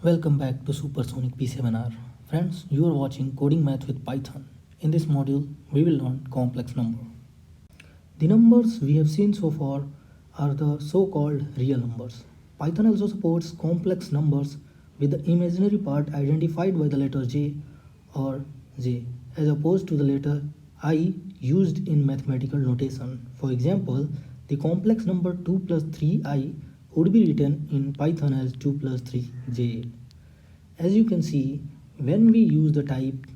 Welcome back to Supersonic P7R. Friends, you are watching Coding Math with Python. In this module, we will learn complex number. The numbers we have seen so far are the so-called real numbers. Python also supports complex numbers with the imaginary part identified by the letter J or J as opposed to the letter I used in mathematical notation. For example, the complex number 2 plus 3i would be written in Python as 2 plus 3j. As you can see, when we use the type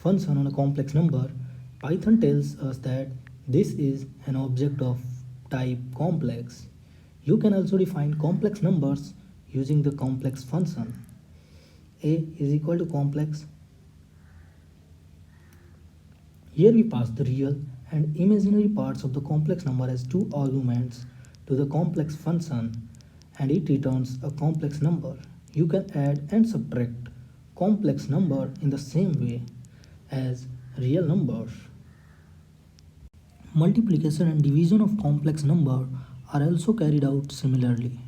function on a complex number, Python tells us that this is an object of type complex. You can also define complex numbers using the complex function. A is equal to complex. Here we pass the real and imaginary parts of the complex number as two arguments to the complex function and it returns a complex number. You can add and subtract complex number in the same way as real numbers. Multiplication and division of complex number are also carried out similarly.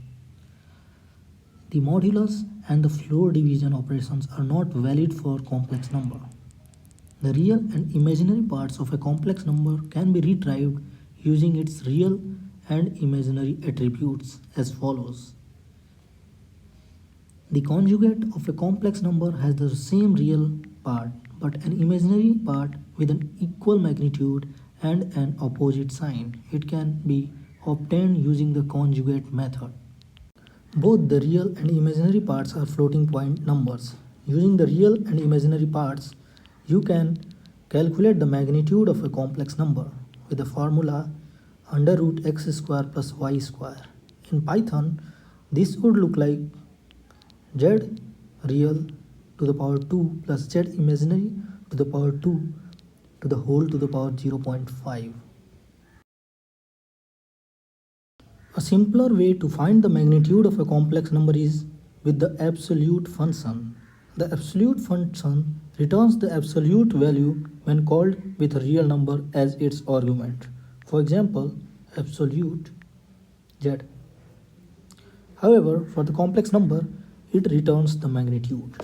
The modulus and the floor division operations are not valid for complex number. The real and imaginary parts of a complex number can be retrieved using its real and imaginary attributes as follows. The conjugate of a complex number has the same real part but an imaginary part with an equal magnitude and an opposite sign. It can be obtained using the conjugate method. Both the real and imaginary parts are floating point numbers. Using the real and imaginary parts, you can calculate the magnitude of a complex number with the formula under root x square plus y square. In Python, this would look like z real to the power 2 plus z imaginary to the power 2 to the whole to the power 0.5. A simpler way to find the magnitude of a complex number is with the absolute function. The absolute function returns the absolute value when called with a real number as its argument. For example, absolute z. However, for the complex number, it returns the magnitude.